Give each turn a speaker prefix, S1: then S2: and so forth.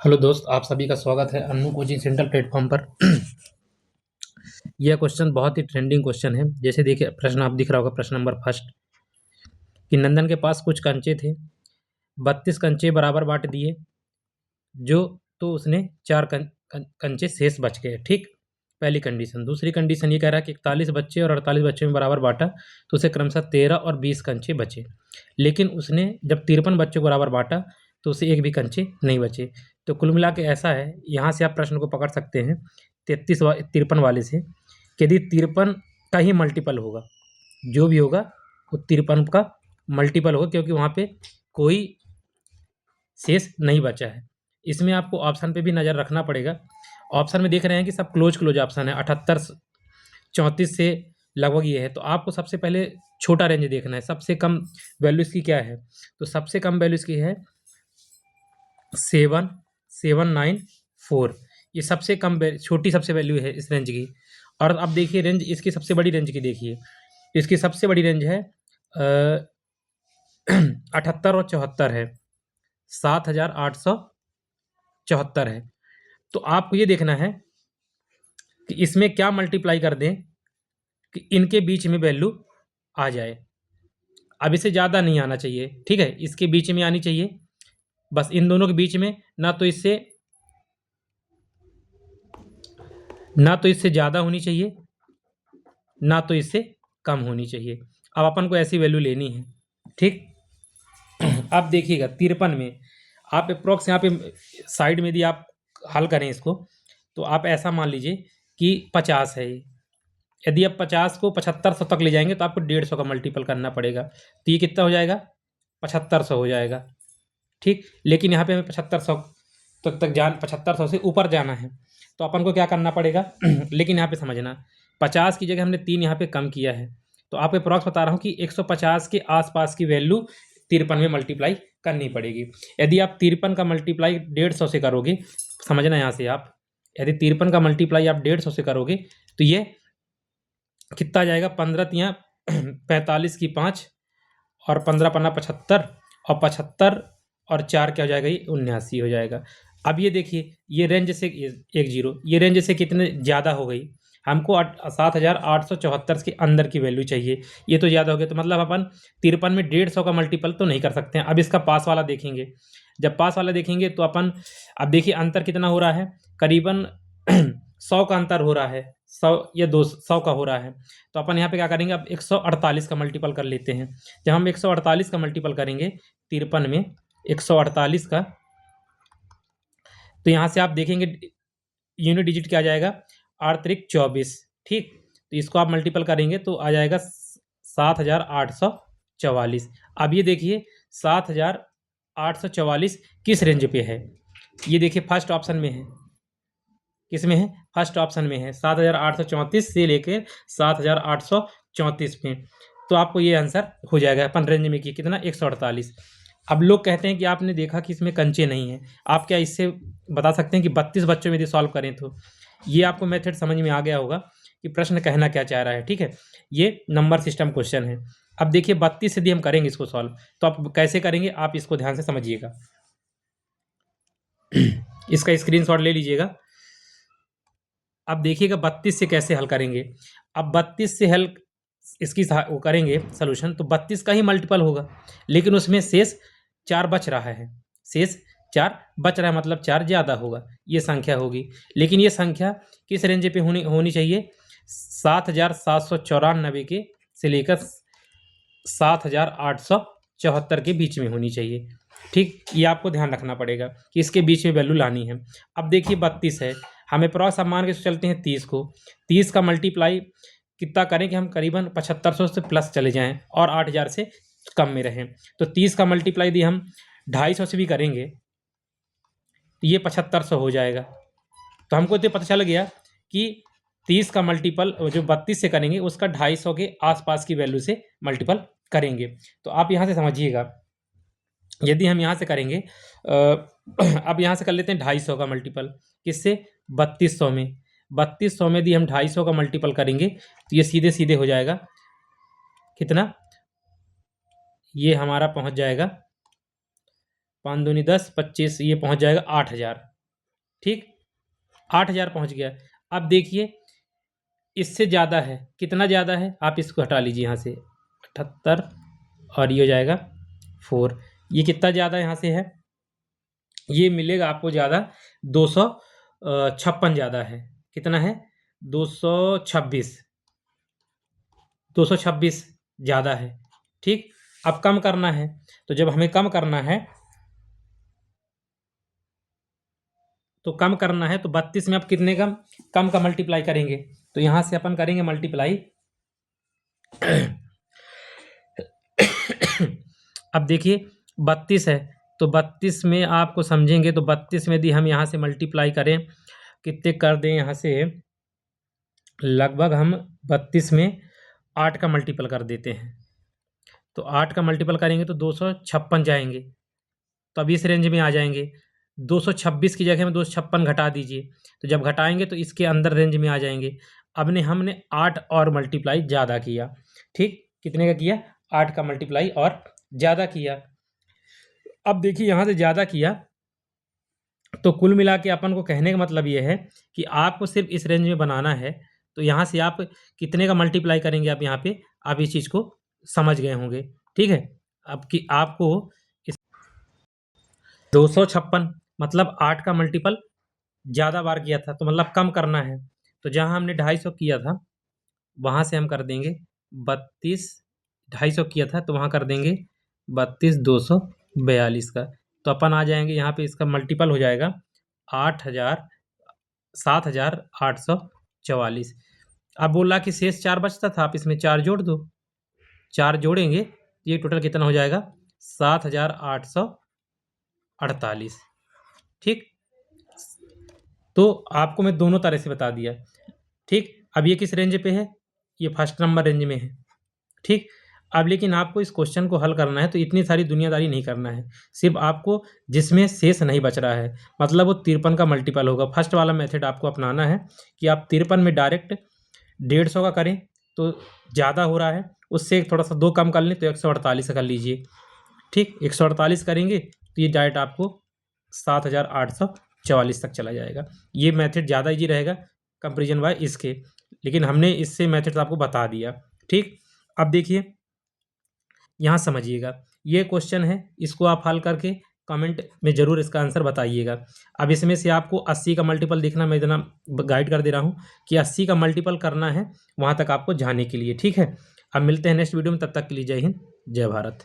S1: Hello दोस्त, आप सभी का स्वागत है अन्नू कोचिंग सेंटर प्लेटफॉर्म पर। यह क्वेश्चन बहुत ही ट्रेंडिंग क्वेश्चन है। जैसे देखिए, प्रश्न आप दिख रहा होगा, प्रश्न नंबर फर्स्ट, कि नंदन के पास कुछ कंचे थे, 32 कंचे बराबर बांट दिए, जो तो उसने चार कंचे शेष बच गए। ठीक, पहली कंडीशन। दूसरी कंडीशन ये कह रहा है कि 41 बच्चे और 48 बच्चे में बराबर बांटा, तो उसे क्रमशः 13 और 20 कंचे बचे। लेकिन उसने जब 53 बच्चों को बराबर बांटा तो उसे एक भी कंचे नहीं बचे। तो कुल मिला के ऐसा है, यहाँ से आप प्रश्न को पकड़ सकते हैं 53 वाले से, कि यदि 53 का ही मल्टीपल होगा, जो भी होगा वो 53 का मल्टीपल होगा, क्योंकि वहाँ पे कोई शेष नहीं बचा है। इसमें आपको ऑप्शन पे भी नज़र रखना पड़ेगा। ऑप्शन में देख रहे हैं कि सब क्लोज ऑप्शन है, 78 34 से लगभग ये है। तो आपको सबसे पहले छोटा रेंज देखना है, सबसे कम वैल्यू इसकी क्या है। तो सबसे कम वैल्यू इसकी है 7794। ये सबसे कम छोटी सबसे वैल्यू है इस रेंज की। और अब देखिए रेंज इसकी सबसे बड़ी रेंज की देखिए, इसकी सबसे बड़ी रेंज है 78 और 74 है, 7874 है। तो आपको ये देखना है कि इसमें क्या मल्टीप्लाई कर दें कि इनके बीच में वैल्यू आ जाए। अब इसे ज़्यादा नहीं आना चाहिए, ठीक है, इसके बीच में आनी चाहिए, बस इन दोनों के बीच में। ना तो इससे ज़्यादा होनी चाहिए, ना तो इससे कम होनी चाहिए। अब अपन को ऐसी वैल्यू लेनी है। ठीक, अब देखिएगा 53 में आप अप्रोक्स यहाँ पे साइड में यदि आप हल करें इसको, तो आप ऐसा मान लीजिए कि 50 है ये। यदि आप 50 को 7500 तक ले जाएंगे तो आपको 150 का मल्टीपल करना पड़ेगा। तो ये कितना हो जाएगा, 7500 हो जाएगा। ठीक, लेकिन यहाँ पे हमें 7500 तक 7500 से ऊपर जाना है, तो अपन को क्या करना पड़ेगा। लेकिन यहाँ पे समझना, 50 की जगह हमने 3 यहाँ पे कम किया है। तो आपको अप्रॉक्स बता रहा हूँ कि 150 के आसपास की वैल्यू 53 में मल्टीप्लाई करनी पड़ेगी। यदि आप 53 का मल्टीप्लाई 150 से करोगे, समझना यहाँ से आप, यदि 53 का मल्टीप्लाई आप 150 से करोगे तो ये कितना आ जाएगा, 15 तियाँ 45 की 5 और 15 पन्ना 75, और 75 और 4 क्या हो जाएगा, ये 79 हो जाएगा। अब ये देखिए, ये रेंज से 10, ये रेंज से कितने ज़्यादा हो गई। हमको 7874 के अंदर की वैल्यू चाहिए, ये तो ज़्यादा हो गया। तो मतलब अपन 53 में 150 का मल्टीपल तो नहीं कर सकते हैं। अब इसका पास वाला देखेंगे, जब पास वाला देखेंगे तो अपन, अब देखिए अंतर कितना हो रहा है, करीबन 100 का अंतर हो रहा है, 100 या 200 का हो रहा है। तो अपन यहाँ पे क्या करेंगे, अब 148 का मल्टीपल कर लेते हैं। जब हम 148 का मल्टीपल करेंगे 53 में 148 का, तो यहाँ से आप देखेंगे यूनिट डिजिट क्या आ जाएगा, 8 त्रिक 24। ठीक, तो इसको आप मल्टीपल करेंगे तो आ जाएगा 7844। अब ये देखिए 7844 किस रेंज पे है, ये देखिए फर्स्ट ऑप्शन में है। किस में है, फर्स्ट ऑप्शन में है, 7834 से लेकर 7834 में। तो आपको ये आंसर हो जाएगा अपन रेंज में कि कितना, 148। अब लोग कहते हैं कि आपने देखा कि इसमें कंचे नहीं है, आप क्या इससे बता सकते हैं कि 32 बच्चों में यदि सॉल्व करें तो। ये आपको मेथड समझ में आ गया होगा कि प्रश्न कहना क्या चाह रहा है। ठीक है, ये नंबर सिस्टम क्वेश्चन है। अब देखिए 32 यदि हम करेंगे इसको सॉल्व, तो आप कैसे करेंगे, आप इसको ध्यान से समझिएगा। इसका स्क्रीनशॉट ले लीजिएगा। अब देखिएगा 32 से कैसे हल करेंगे। अब 32 से हल इसकी वो करेंगे सोल्यूशन, तो 32 का ही मल्टीपल होगा, लेकिन उसमें शेष 4 बच रहा है, शेष 4 बच रहा है, मतलब 4 ज़्यादा होगा, ये संख्या होगी। लेकिन ये संख्या किस रेंज पे होनी चाहिए, 7794 के से लेकर 7874 के बीच में होनी चाहिए। ठीक, ये आपको ध्यान रखना पड़ेगा कि इसके बीच में वैल्यू लानी है। अब देखिए 32 है, हमें क्रॉस अब मान के चलते हैं 30 को, 30 का मल्टीप्लाई कितना करें कि हम करीबन 7500 से प्लस चले जाएं और 8000 से कम में रहें। तो 30 का मल्टीप्लाई यदि हम 250 से भी करेंगे तो ये 7500 हो जाएगा। तो हमको तो पता चल गया कि 30 का मल्टीपल जो 32 से करेंगे उसका 250 के आसपास की वैल्यू से मल्टीपल करेंगे। तो आप यहाँ से समझिएगा, यदि हम यहाँ से करेंगे अब यहाँ से कर लेते हैं 250 का मल्टीपल, किससे, 3200 में। 3200 में यदि हम 250 का मल्टीपल करेंगे तो ये सीधे सीधे हो जाएगा कितना, ये हमारा पहुँच जाएगा 5 दूनी 10 25, ये पहुँच जाएगा 8000। ठीक, 8,000 पहुँच गया। अब देखिए इससे ज़्यादा है, कितना ज़्यादा है आप इसको हटा लीजिए यहाँ से, 78 और ये हो जाएगा 4। ये कितना ज़्यादा यहाँ से है, ये मिलेगा आपको ज़्यादा 256 ज़्यादा है। कितना है, 226 ज़्यादा है। ठीक, अब कम करना है, तो जब हमें कम करना है तो 32 में आप कितने कम का मल्टीप्लाई करेंगे, तो यहाँ से अपन करेंगे मल्टीप्लाई। अब देखिए 32 है, तो 32 में आपको समझेंगे, तो 32 में यदि हम यहाँ से मल्टीप्लाई करें, कितने कर दें यहाँ से, लगभग हम 32 में 8 का मल्टीपल कर देते हैं, तो 8 का मल्टीपल करेंगे तो 256 जाएंगे, तो अब इस रेंज में आ जाएंगे। 226 की जगह में 256 घटा दीजिए, तो जब घटाएंगे तो इसके अंदर रेंज में आ जाएंगे। अब ने हमने 8 और मल्टीप्लाई ज़्यादा किया। ठीक, कितने का किया, 8 का मल्टीप्लाई और ज़्यादा किया। अब देखिए यहाँ से ज़्यादा किया, तो कुल मिला के अपन को कहने का मतलब ये है कि आपको सिर्फ इस रेंज में बनाना है। तो यहाँ से आप कितने का मल्टीप्लाई करेंगे, आप यहाँ पे आप इस चीज़ को समझ गए होंगे। ठीक है, अब कि आपको 256 मतलब 8 का मल्टीपल ज़्यादा बार किया था, तो मतलब कम करना है। तो जहाँ हमने 250 किया था वहाँ से हम कर देंगे 32, 250 किया था तो वहाँ कर देंगे 32,242 का। तो अपन आ जाएंगे यहाँ पे, इसका मल्टीपल हो जाएगा 7,844। अब बोला कि शेष 4 बचता था, आप इसमें 4 जोड़ दो, 4 जोड़ेंगे ये टोटल कितना हो जाएगा, 7,848। ठीक, तो आपको मैं दोनों तरह से बता दिया। ठीक, अब ये किस रेंज पे है, ये फर्स्ट नंबर रेंज में है। ठीक, अब लेकिन आपको इस क्वेश्चन को हल करना है तो इतनी सारी दुनियादारी नहीं करना है, सिर्फ आपको जिसमें शेष नहीं बच रहा है, मतलब वो 53 का मल्टीपल होगा। फर्स्ट वाला मेथड आपको अपनाना है कि आप 53 में डायरेक्ट 150 का करें तो ज़्यादा हो रहा है, उससे थोड़ा सा 2 कम कर लें तो 148 कर लीजिए। ठीक, 148 करेंगे तो ये डायरेक्ट आपको 7,844 तक चला जाएगा। ये मेथड ज़्यादा ईजी रहेगा कंपेरिजन बाय इसके, लेकिन हमने इससे मेथड आपको बता दिया। ठीक, अब देखिए यहाँ समझिएगा, ये क्वेश्चन है, इसको आप हल करके कमेंट में ज़रूर इसका आंसर बताइएगा। अब इसमें से आपको 80 का मल्टीपल देखना, मैं इतना गाइड कर दे रहा हूँ कि 80 का मल्टीपल करना है वहाँ तक आपको जाने के लिए। ठीक है, अब मिलते हैं नेक्स्ट वीडियो में, तब तक के लिए जय हिंद, जय भारत।